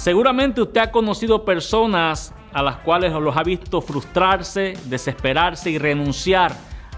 Seguramente usted ha conocido personas a las cuales los ha visto frustrarse, desesperarse y renunciar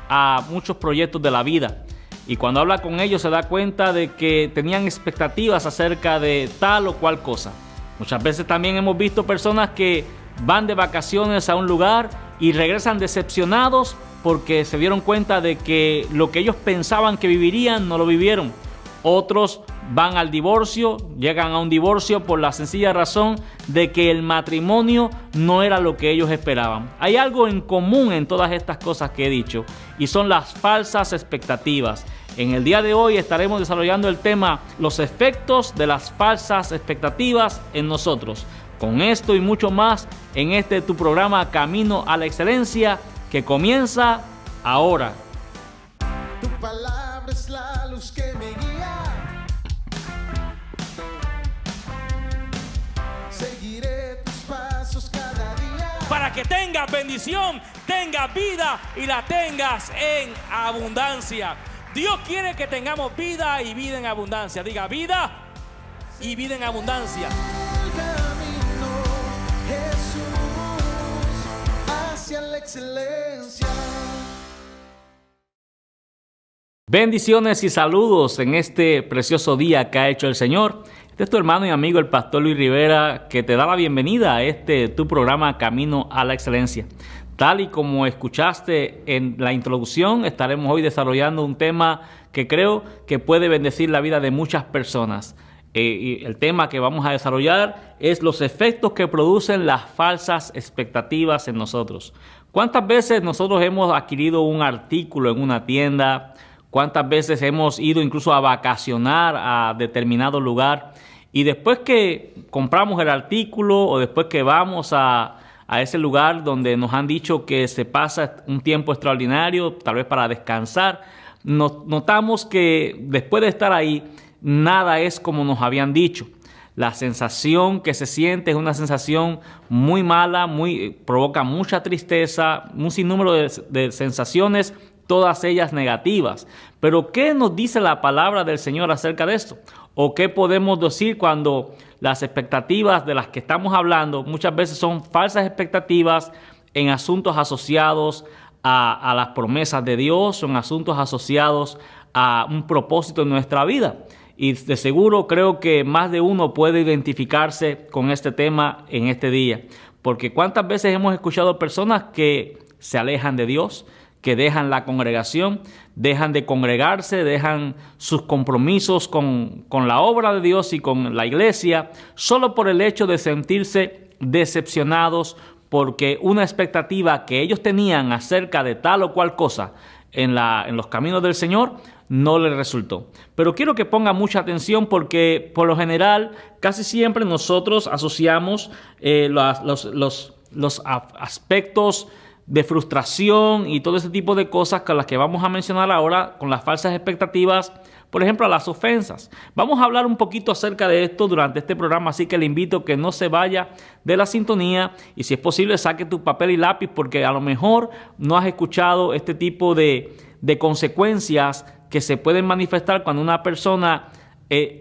a muchos proyectos de la vida. Y cuando habla con ellos se da cuenta de que tenían expectativas acerca de tal o cual cosa. Muchas veces también hemos visto personas que van de vacaciones a un lugar y regresan decepcionados porque se dieron cuenta de que lo que ellos pensaban que vivirían no lo vivieron. Otros van al divorcio, llegan a un divorcio por la sencilla razón de que el matrimonio no era lo que ellos esperaban. Hay algo en común en todas estas cosas que he dicho y son las falsas expectativas. En el día de hoy estaremos desarrollando el tema los efectos de las falsas expectativas en nosotros. Con esto y mucho más en tu programa Camino a la Excelencia que comienza ahora. Tu palabra es la luz que me guía. Seguiré tus pasos cada día. Para que tengas bendición, tengas vida y la tengas en abundancia. Dios quiere que tengamos vida y vida en abundancia. Diga vida y vida en abundancia. El camino, Jesús, hacia la excelencia. Bendiciones y saludos en este precioso día que ha hecho el Señor. Este es tu hermano y amigo el pastor Luis Rivera que te da la bienvenida a tu programa Camino a la Excelencia. Tal y como escuchaste en la introducción, estaremos hoy desarrollando un tema que creo que puede bendecir la vida de muchas personas. Y el tema que vamos a desarrollar es los efectos que producen las falsas expectativas en nosotros. ¿Cuántas veces nosotros hemos adquirido un artículo en una tienda? ¿Cuántas veces hemos ido incluso a vacacionar a determinado lugar? Y después que compramos el artículo o después que vamos a ese lugar donde nos han dicho que se pasa un tiempo extraordinario, tal vez para descansar, notamos que después de estar ahí, nada es como nos habían dicho. La sensación que se siente es una sensación muy mala, provoca mucha tristeza, un sinnúmero de sensaciones, todas ellas negativas. Pero ¿qué nos dice la palabra del Señor acerca de esto? ¿O qué podemos decir cuando las expectativas de las que estamos hablando muchas veces son falsas expectativas en asuntos asociados a las promesas de Dios o en asuntos asociados a un propósito en nuestra vida? Y de seguro creo que más de uno puede identificarse con este tema en este día. Porque cuántas veces hemos escuchado personas que se alejan de Dios, que dejan la congregación, dejan de congregarse, dejan sus compromisos con la obra de Dios y con la iglesia, solo por el hecho de sentirse decepcionados porque una expectativa que ellos tenían acerca de tal o cual cosa en los caminos del Señor no les resultó. Pero quiero que ponga mucha atención porque por lo general casi siempre nosotros asociamos los aspectos de frustración y todo ese tipo de cosas con las que vamos a mencionar ahora con las falsas expectativas, por ejemplo, a las ofensas. Vamos a hablar un poquito acerca de esto durante este programa, así que le invito a que no se vaya de la sintonía y si es posible saque tu papel y lápiz porque a lo mejor no has escuchado este tipo de consecuencias que se pueden manifestar cuando una persona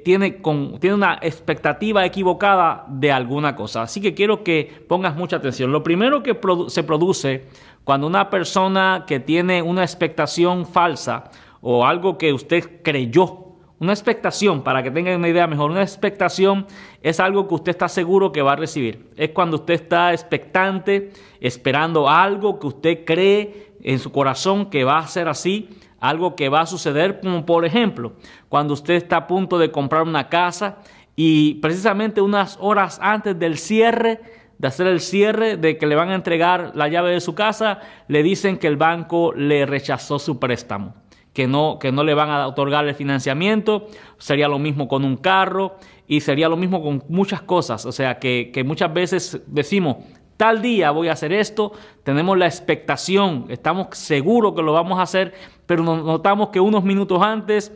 tiene una expectativa equivocada de alguna cosa. Así que quiero que pongas mucha atención. Lo primero que se produce cuando una persona que tiene una expectación falsa o algo que usted creyó, una expectación, para que tengan una idea mejor, una expectación es algo que usted está seguro que va a recibir. Es cuando usted está expectante, esperando algo que usted cree en su corazón que va a ser así, algo que va a suceder, como por ejemplo, cuando usted está a punto de comprar una casa y precisamente unas horas antes de hacer el cierre, de que le van a entregar la llave de su casa, le dicen que el banco le rechazó su préstamo, que no le van a otorgar el financiamiento. Sería lo mismo con un carro y sería lo mismo con muchas cosas. O sea, que muchas veces decimos, tal día voy a hacer esto, tenemos la expectación, estamos seguros que lo vamos a hacer, pero notamos que unos minutos antes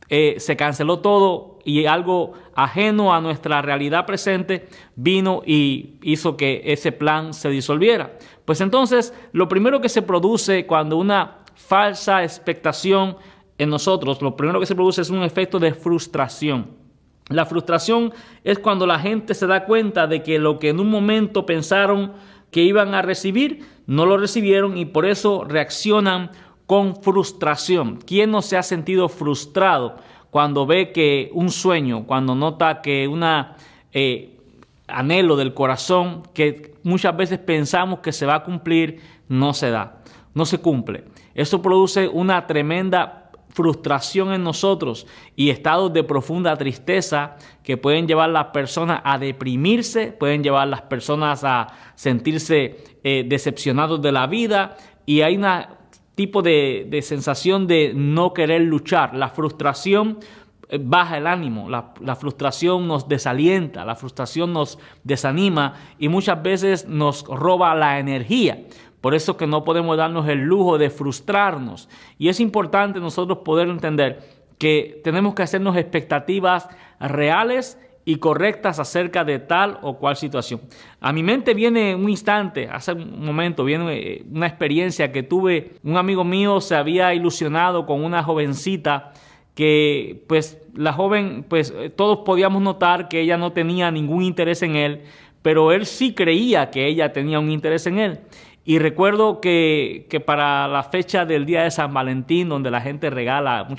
se canceló todo y algo ajeno a nuestra realidad presente vino y hizo que ese plan se disolviera. Pues entonces, lo primero que se produce cuando una falsa expectación en nosotros, lo primero que se produce es un efecto de frustración. La frustración es cuando la gente se da cuenta de que lo que en un momento pensaron que iban a recibir, no lo recibieron y por eso reaccionan con frustración. ¿Quién no se ha sentido frustrado cuando ve que un sueño, cuando nota que una anhelo del corazón que muchas veces pensamos que se va a cumplir, no se da, no se cumple? Eso produce una tremenda frustración en nosotros y estados de profunda tristeza que pueden llevar a las personas a deprimirse, pueden llevar a las personas a sentirse decepcionados de la vida, y hay un tipo de sensación de no querer luchar. La frustración baja el ánimo, la frustración nos desalienta, la frustración nos desanima y muchas veces nos roba la energía. Por eso que no podemos darnos el lujo de frustrarnos. Y es importante nosotros poder entender que tenemos que hacernos expectativas reales y correctas acerca de tal o cual situación. A mi mente viene un instante, hace un momento, viene una experiencia que tuve. Un amigo mío se había ilusionado con una jovencita que, pues, la joven, pues, todos podíamos notar que ella no tenía ningún interés en él, pero él sí creía que ella tenía un interés en él. Y recuerdo que para la fecha del día de San Valentín, donde mucha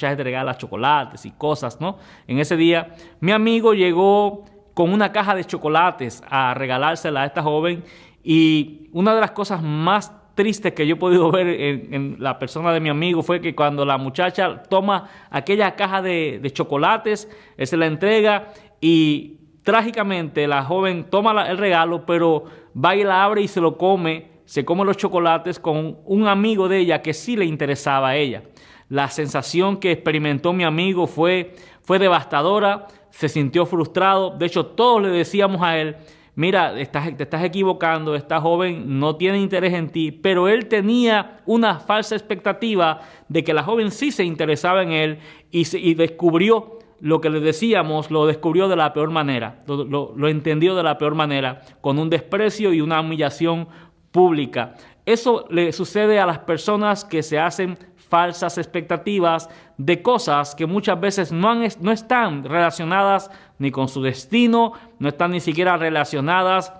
gente regala chocolates y cosas, ¿no? En ese día, mi amigo llegó con una caja de chocolates a regalársela a esta joven, y una de las cosas más tristes que yo he podido ver en la persona de mi amigo fue que cuando la muchacha toma aquella caja de chocolates, él se la entrega y trágicamente la joven toma el regalo, pero va y la abre y se come los chocolates con un amigo de ella que sí le interesaba a ella. La sensación que experimentó mi amigo fue devastadora, se sintió frustrado. De hecho, todos le decíamos a él: mira, te estás equivocando, esta joven no tiene interés en ti, pero él tenía una falsa expectativa de que la joven sí se interesaba en él y descubrió lo que le decíamos, lo descubrió de la peor manera, lo entendió de la peor manera, con un desprecio y una humillación pública. Eso le sucede a las personas que se hacen falsas expectativas de cosas que muchas veces no están relacionadas ni con su destino, no están ni siquiera relacionadas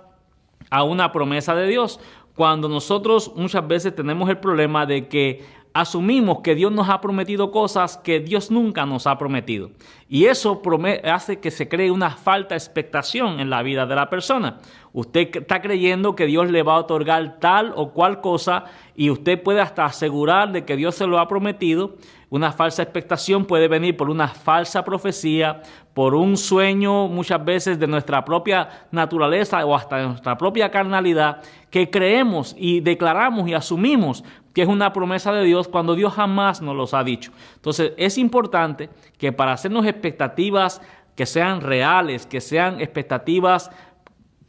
a una promesa de Dios. Cuando nosotros muchas veces tenemos el problema de que asumimos que Dios nos ha prometido cosas que Dios nunca nos ha prometido. Y eso hace que se cree una falta de expectación en la vida de la persona. Usted está creyendo que Dios le va a otorgar tal o cual cosa y usted puede hasta asegurar de que Dios se lo ha prometido. Una falsa expectación puede venir por una falsa profecía, por un sueño muchas veces de nuestra propia naturaleza o hasta de nuestra propia carnalidad, que creemos y declaramos y asumimos que es una promesa de Dios cuando Dios jamás nos los ha dicho. Entonces es importante que para hacernos expectativas que sean reales, que sean expectativas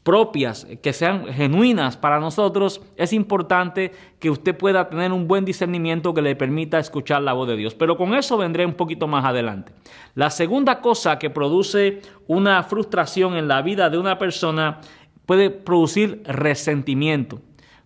propias, que sean genuinas para nosotros, es importante que usted pueda tener un buen discernimiento que le permita escuchar la voz de Dios. Pero con eso vendré un poquito más adelante. La segunda cosa que produce una frustración en la vida de una persona puede producir resentimiento.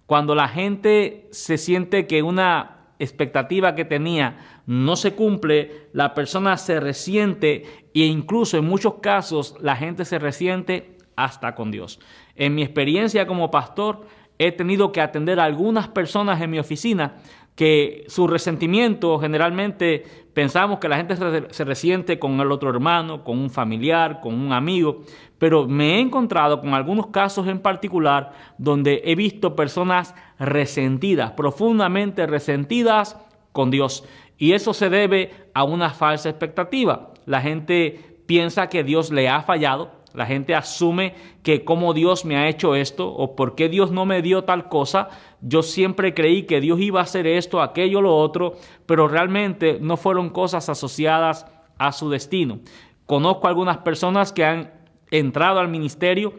Cuando la gente se siente que una expectativa que tenía no se cumple, la persona se resiente e incluso en muchos casos la gente se resiente hasta con Dios. En mi experiencia como pastor, he tenido que atender a algunas personas en mi oficina que su resentimiento, generalmente pensamos que la gente se resiente con el otro hermano, con un familiar, con un amigo, pero me he encontrado con algunos casos en particular donde he visto personas resentidas, profundamente resentidas con Dios. Y eso se debe a una falsa expectativa. La gente piensa que Dios le ha fallado. La gente asume que cómo Dios me ha hecho esto o por qué Dios no me dio tal cosa. Yo siempre creí que Dios iba a hacer esto, aquello, lo otro, pero realmente no fueron cosas asociadas a su destino. Conozco algunas personas que han entrado al ministerio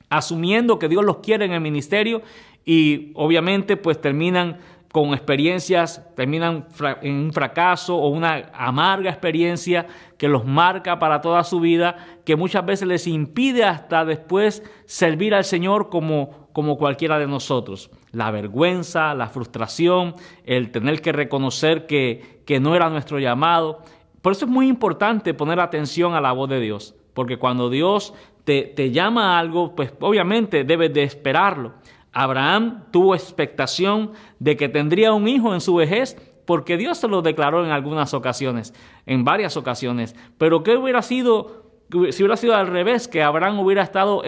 asumiendo que Dios los quiere en el ministerio y obviamente pues terminan con experiencias, terminan en un fracaso o una amarga experiencia que los marca para toda su vida, que muchas veces les impide hasta después servir al Señor como cualquiera de nosotros. La vergüenza, la frustración, el tener que reconocer que no era nuestro llamado. Por eso es muy importante poner atención a la voz de Dios. porque cuando Dios te llama a algo, pues obviamente debes de esperarlo. Abraham tuvo expectación de que tendría un hijo en su vejez, porque Dios se lo declaró en algunas ocasiones, en varias ocasiones. Pero ¿qué hubiera sido si hubiera sido al revés? Que Abraham hubiera estado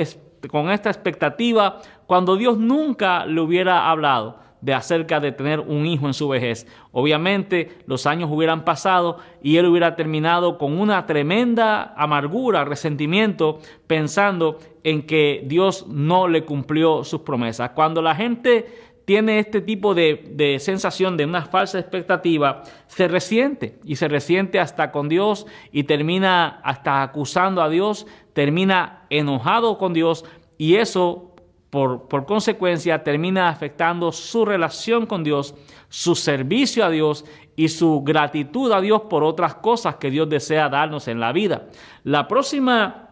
con esta expectativa cuando Dios nunca le hubiera hablado de acerca de tener un hijo en su vejez. Obviamente los años hubieran pasado y él hubiera terminado con una tremenda amargura, resentimiento, pensando en que Dios no le cumplió sus promesas. Cuando la gente tiene este tipo de sensación de una falsa expectativa, se resiente hasta con Dios y termina hasta acusando a Dios, termina enojado con Dios, y eso por consecuencia termina afectando su relación con Dios, su servicio a Dios y su gratitud a Dios por otras cosas que Dios desea darnos en la vida. La próxima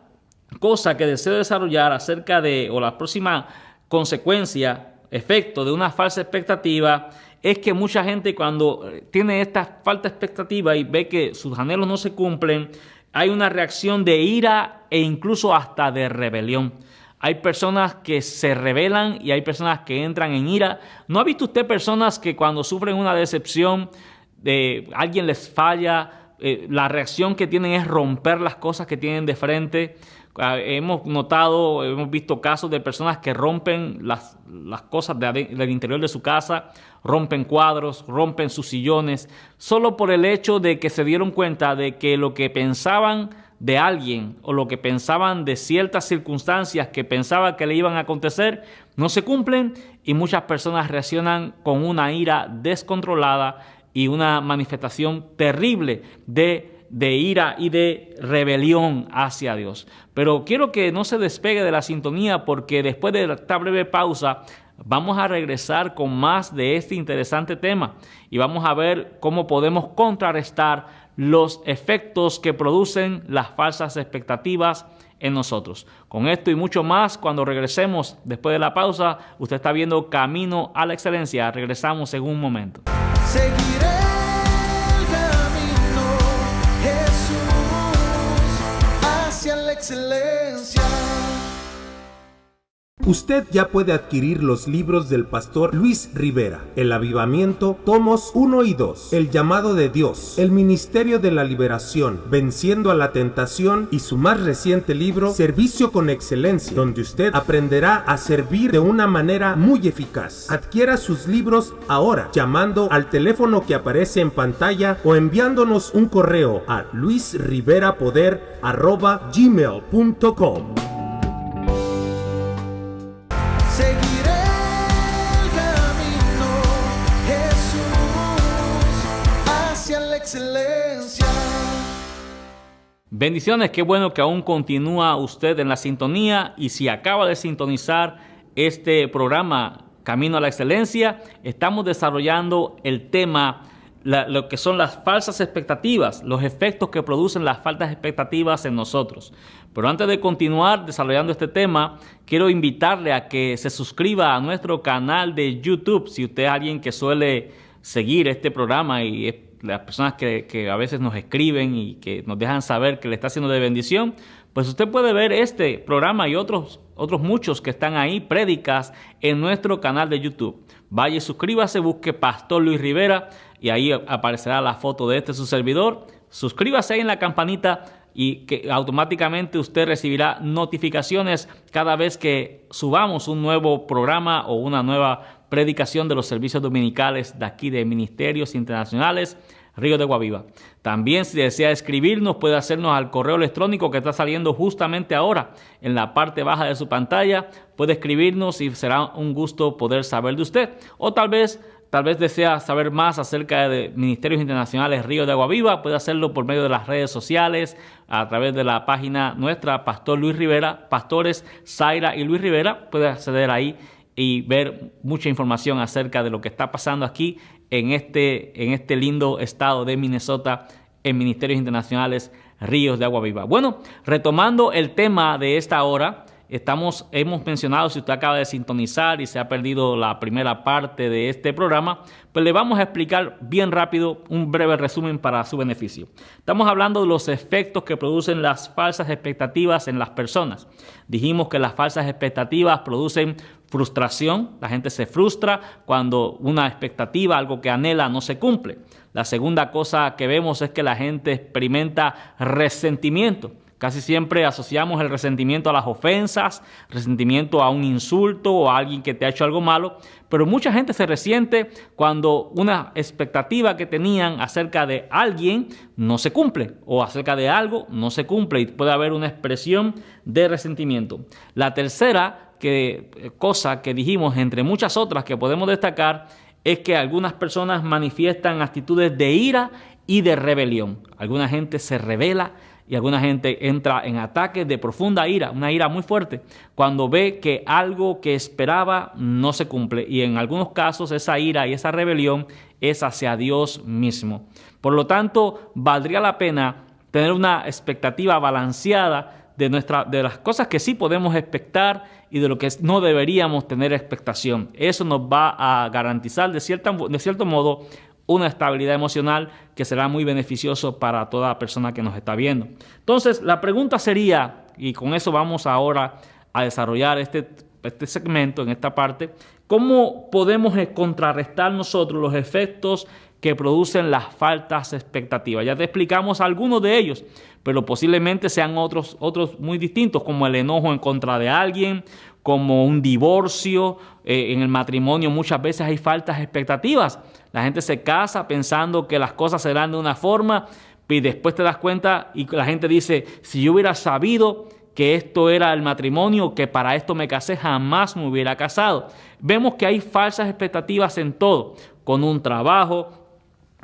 cosa que deseo desarrollar o la próxima consecuencia, efecto de una falsa expectativa, es que mucha gente, cuando tiene esta falta expectativa y ve que sus anhelos no se cumplen, hay una reacción de ira e incluso hasta de rebelión. Hay personas que se rebelan y hay personas que entran en ira. ¿No ha visto usted personas que cuando sufren una decepción, alguien les falla, la reacción que tienen es romper las cosas que tienen de frente? Hemos visto casos de personas que rompen las cosas del interior de su casa, rompen cuadros, rompen sus sillones, solo por el hecho de que se dieron cuenta de que lo que pensaban de alguien o lo que pensaban de ciertas circunstancias que pensaban que le iban a acontecer no se cumplen, y muchas personas reaccionan con una ira descontrolada y una manifestación terrible de ira y de rebelión hacia Dios. Pero quiero que no se despegue de la sintonía, porque después de esta breve pausa vamos a regresar con más de este interesante tema y vamos a ver cómo podemos contrarrestar los efectos que producen las falsas expectativas en nosotros. Con esto y mucho más, cuando regresemos después de la pausa, usted está viendo Camino a la Excelencia. Regresamos en un momento. Seguiré el camino, Jesús, hacia la excelencia. Usted ya puede adquirir los libros del pastor Luis Rivera: El Avivamiento, tomos 1 y 2, El Llamado de Dios, El Ministerio de la Liberación, Venciendo a la Tentación, y su más reciente libro, Servicio con Excelencia, donde usted aprenderá a servir de una manera muy eficaz. Adquiera sus libros ahora llamando al teléfono que aparece en pantalla o enviándonos un correo a luisriverapoder@gmail.com. Seguiré el camino, Jesús, hacia la excelencia. Bendiciones, qué bueno que aún continúa usted en la sintonía, y si acaba de sintonizar este programa Camino a la Excelencia, estamos desarrollando el tema, lo que son las falsas expectativas, los efectos que producen las falsas expectativas en nosotros. Pero antes de continuar desarrollando este tema, quiero invitarle a que se suscriba a nuestro canal de YouTube. Si usted es alguien que suele seguir este programa, y es las personas que a veces nos escriben y que nos dejan saber que le está siendo de bendición, pues usted puede ver este programa y otros muchos que están ahí, prédicas, en nuestro canal de YouTube. Vaya y suscríbase, busque Pastor Luis Rivera y ahí aparecerá la foto de su servidor. Suscríbase ahí en la campanita y que automáticamente usted recibirá notificaciones cada vez que subamos un nuevo programa o una nueva predicación de los servicios dominicales de aquí de Ministerios Internacionales Ríos de Agua Viva. También, si desea escribirnos, puede hacernos al correo electrónico que está saliendo justamente ahora en la parte baja de su pantalla. Puede escribirnos y será un gusto poder saber de usted. O tal vez desea saber más acerca de Ministerios Internacionales Ríos de Agua Viva. Puede hacerlo por medio de las redes sociales, a través de la página nuestra, Pastor Luis Rivera, Pastores Zaira y Luis Rivera. Puede acceder ahí y ver mucha información acerca de lo que está pasando aquí en este lindo estado de Minnesota, en Ministerios Internacionales Ríos de Agua Viva. Bueno, retomando el tema de esta hora, hemos mencionado, si usted acaba de sintonizar y se ha perdido la primera parte de este programa, pues le vamos a explicar bien rápido un breve resumen para su beneficio. Estamos hablando de los efectos que producen las falsas expectativas en las personas. Dijimos que las falsas expectativas producen frustración. La gente se frustra cuando una expectativa, algo que anhela, no se cumple. La segunda cosa que vemos es que la gente experimenta resentimiento. Casi siempre asociamos el resentimiento a las ofensas, resentimiento a un insulto o a alguien que te ha hecho algo malo, pero mucha gente se resiente cuando una expectativa que tenían acerca de alguien no se cumple o acerca de algo no se cumple y puede haber una expresión de resentimiento. La tercera cosa que dijimos, entre muchas otras que podemos destacar, es que algunas personas manifiestan actitudes de ira y de rebelión. Alguna gente se rebela y alguna gente entra en ataques de profunda ira, una ira muy fuerte, cuando ve que algo que esperaba no se cumple. Y en algunos casos esa ira y esa rebelión es hacia Dios mismo. Por lo tanto, valdría la pena tener una expectativa balanceada de las cosas que sí podemos expectar y de lo que no deberíamos tener expectación. Eso nos va a garantizar de cierto modo una estabilidad emocional que será muy beneficioso para toda persona que nos está viendo. Entonces, la pregunta sería, y con eso vamos ahora a desarrollar este segmento en esta parte, ¿cómo podemos contrarrestar nosotros los efectos que producen las falsas expectativas? Ya te explicamos algunos de ellos, pero posiblemente sean otros muy distintos, como el enojo en contra de alguien, como un divorcio. En el matrimonio muchas veces hay falsas expectativas. La gente se casa pensando que las cosas serán de una forma y después te das cuenta y la gente dice, si yo hubiera sabido que esto era el matrimonio, que para esto me casé, jamás me hubiera casado. Vemos que hay falsas expectativas en todo, con un trabajo,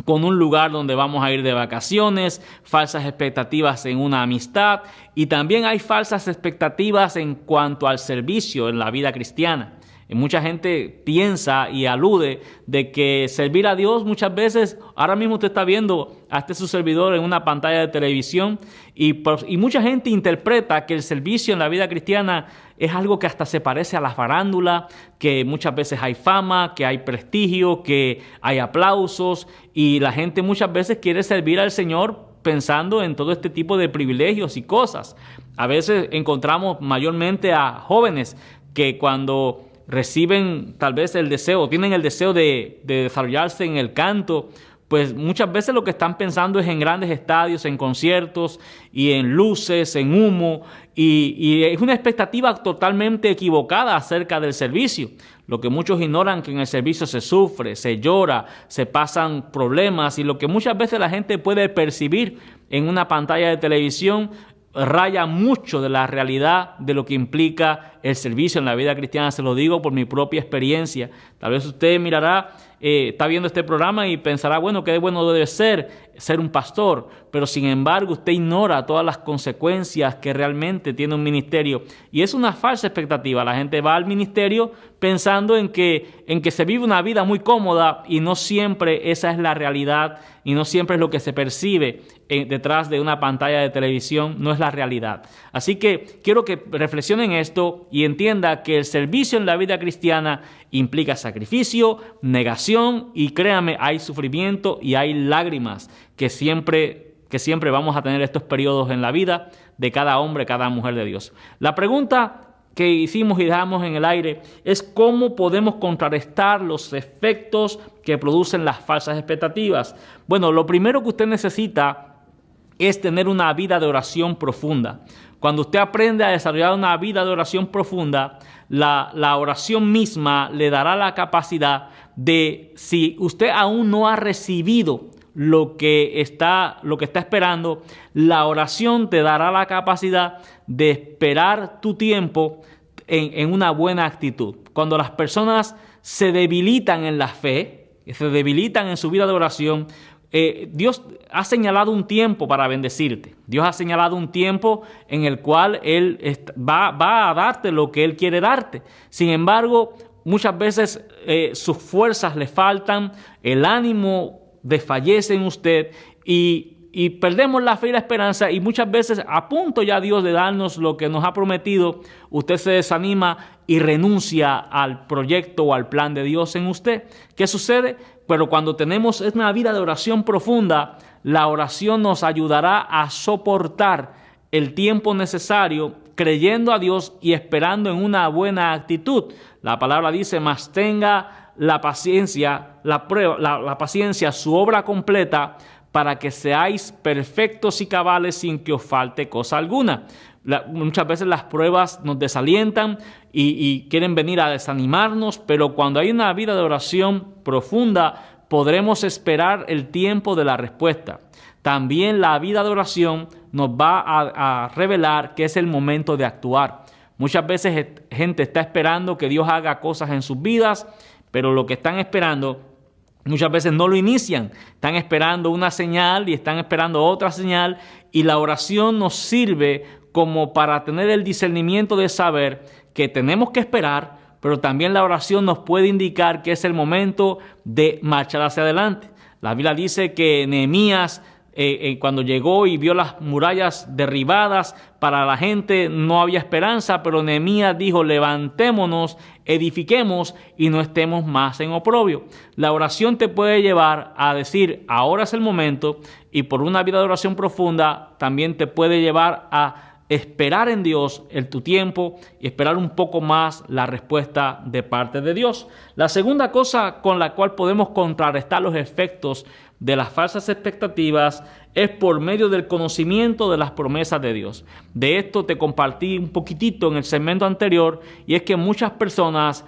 con un lugar donde vamos a ir de vacaciones, falsas expectativas en una amistad y también hay falsas expectativas en cuanto al servicio en la vida cristiana. Mucha gente piensa y alude de que servir a Dios muchas veces, ahora mismo usted está viendo a su servidor en una pantalla de televisión y mucha gente interpreta que el servicio en la vida cristiana es algo que hasta se parece a la farándula, que muchas veces hay fama, que hay prestigio, que hay aplausos y la gente muchas veces quiere servir al Señor pensando en todo este tipo de privilegios y cosas. A veces encontramos mayormente a jóvenes que cuando reciben tal vez tienen el deseo de desarrollarse en el canto, pues muchas veces lo que están pensando es en grandes estadios, en conciertos y en luces, en humo, y es una expectativa totalmente equivocada acerca del servicio. Lo que muchos ignoran que en el servicio se sufre, se llora, se pasan problemas y lo que muchas veces la gente puede percibir en una pantalla de televisión raya mucho de la realidad de lo que implica el servicio en la vida cristiana. Se lo digo por mi propia experiencia. Tal vez usted mirará, está viendo este programa y pensará, bueno, qué bueno debe ser un pastor, pero sin embargo usted ignora todas las consecuencias que realmente tiene un ministerio y es una falsa expectativa. La gente va al ministerio pensando en que se vive una vida muy cómoda y no siempre esa es la realidad y no siempre es lo que se percibe detrás de una pantalla de televisión, no es la realidad. Así que quiero que reflexionen esto y entienda que el servicio en la vida cristiana implica sacrificio, negación y créame, hay sufrimiento y hay lágrimas que siempre vamos a tener estos periodos en la vida de cada hombre, cada mujer de Dios. La pregunta que hicimos y dejamos en el aire es cómo podemos contrarrestar los efectos que producen las falsas expectativas. Bueno, lo primero que usted necesita es tener una vida de oración profunda. Cuando usted aprende a desarrollar una vida de oración profunda, la oración misma le dará la capacidad de, si usted aún no ha recibido lo que está esperando, la oración te dará la capacidad de esperar tu tiempo en una buena actitud. Cuando las personas se debilitan en la fe, se debilitan en su vida de oración, Dios ha señalado un tiempo para bendecirte. Dios ha señalado un tiempo en el cual Él va a darte lo que Él quiere darte. Sin embargo, muchas veces sus fuerzas le faltan, el ánimo desfallece en usted y y perdemos la fe y la esperanza, y muchas veces a punto ya Dios de darnos lo que nos ha prometido, usted se desanima y renuncia al proyecto o al plan de Dios en usted. ¿Qué sucede? Pero cuando tenemos una vida de oración profunda, la oración nos ayudará a soportar el tiempo necesario creyendo a Dios y esperando en una buena actitud. La palabra dice: mas tenga la paciencia, la paciencia, su obra completa, para que seáis perfectos y cabales sin que os falte cosa alguna. Muchas veces las pruebas nos desalientan y quieren venir a desanimarnos, pero cuando hay una vida de oración profunda, podremos esperar el tiempo de la respuesta. También la vida de oración nos va a revelar que es el momento de actuar. Muchas veces gente está esperando que Dios haga cosas en sus vidas, pero lo que están esperando muchas veces no lo inician. Están esperando una señal y están esperando otra señal, y la oración nos sirve como para tener el discernimiento de saber que tenemos que esperar, pero también la oración nos puede indicar que es el momento de marchar hacia adelante. La Biblia dice que Nehemías, cuando llegó y vio las murallas derribadas, para la gente no había esperanza, pero Nehemías dijo: levantémonos, edifiquemos y no estemos más en oprobio. La oración te puede llevar a decir: ahora es el momento, y por una vida de oración profunda también te puede llevar a esperar en Dios tu tiempo y esperar un poco más la respuesta de parte de Dios. La segunda cosa con la cual podemos contrarrestar los efectos de las falsas expectativas es por medio del conocimiento de las promesas de Dios. De esto te compartí un poquitito en el segmento anterior, y es que muchas personas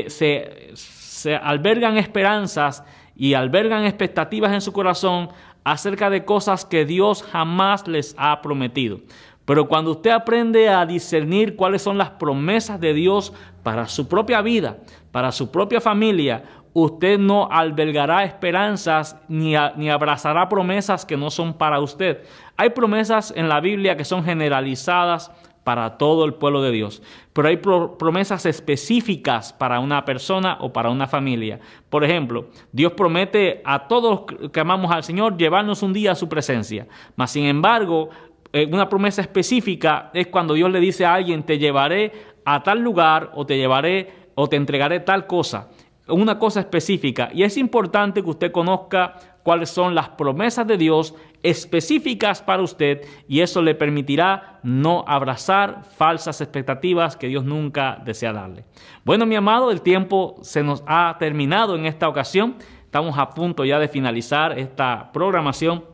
se albergan esperanzas y albergan expectativas en su corazón acerca de cosas que Dios jamás les ha prometido. Pero cuando usted aprende a discernir cuáles son las promesas de Dios para su propia vida, para su propia familia, usted no albergará esperanzas ni abrazará promesas que no son para usted. Hay promesas en la Biblia que son generalizadas para todo el pueblo de Dios, pero hay promesas específicas para una persona o para una familia. Por ejemplo, Dios promete a todos los que amamos al Señor llevarnos un día a su presencia. Mas, sin embargo, una promesa específica es cuando Dios le dice a alguien: te llevaré a tal lugar, o te entregaré tal cosa. Una cosa específica, y es importante que usted conozca cuáles son las promesas de Dios específicas para usted, y eso le permitirá no abrazar falsas expectativas que Dios nunca desea darle. Bueno, mi amado, el tiempo se nos ha terminado en esta ocasión. Estamos a punto ya de finalizar esta programación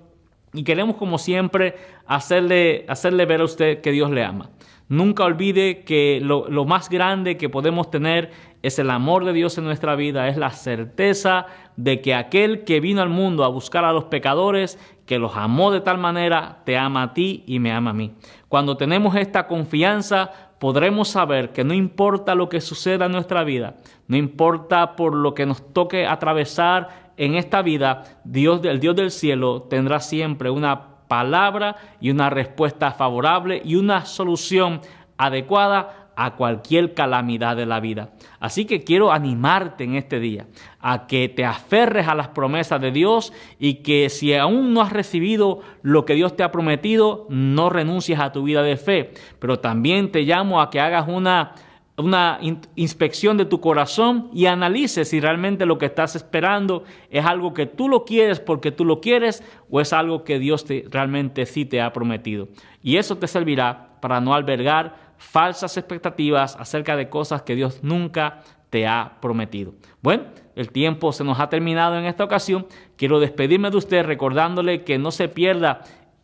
y queremos, como siempre, hacerle ver a usted que Dios le ama. Nunca olvide que lo más grande que podemos tener es el amor de Dios en nuestra vida, es la certeza de que aquel que vino al mundo a buscar a los pecadores, que los amó de tal manera, te ama a ti y me ama a mí. Cuando tenemos esta confianza, podremos saber que no importa lo que suceda en nuestra vida, no importa por lo que nos toque atravesar en esta vida, el Dios del cielo tendrá siempre una palabra y una respuesta favorable y una solución adecuada a cualquier calamidad de la vida. Así que quiero animarte en este día a que te aferres a las promesas de Dios, y que si aún no has recibido lo que Dios te ha prometido, no renuncies a tu vida de fe. Pero también te llamo a que hagas una inspección de tu corazón y analices si realmente lo que estás esperando es algo que tú lo quieres porque tú lo quieres, o es algo que Dios realmente sí te ha prometido. Y eso te servirá para no albergar falsas expectativas acerca de cosas que Dios nunca te ha prometido. Bueno, el tiempo se nos ha terminado en esta ocasión. Quiero despedirme de usted recordándole que no se pierda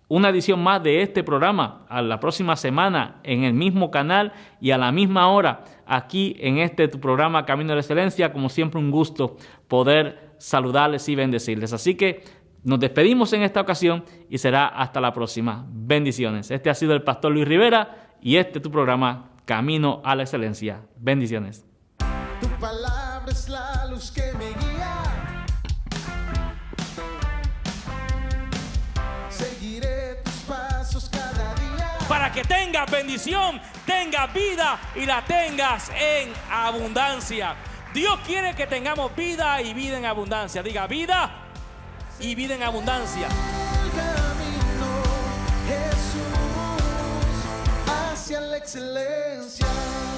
una edición más de este programa a la próxima semana en el mismo canal y a la misma hora aquí en tu programa Camino a la Excelencia. Como siempre, un gusto poder saludarles y bendecirles. Así que nos despedimos en esta ocasión y será hasta la próxima. Bendiciones. Este ha sido el Pastor Luis Rivera y tu programa Camino a la Excelencia. Bendiciones. Tu palabra es la luz que me guía. Seguiré tus pasos cada día. Para que tengas bendición, tengas vida y la tengas en abundancia. Dios quiere que tengamos vida y vida en abundancia. Diga: vida y vida en abundancia. El camino. excelencia.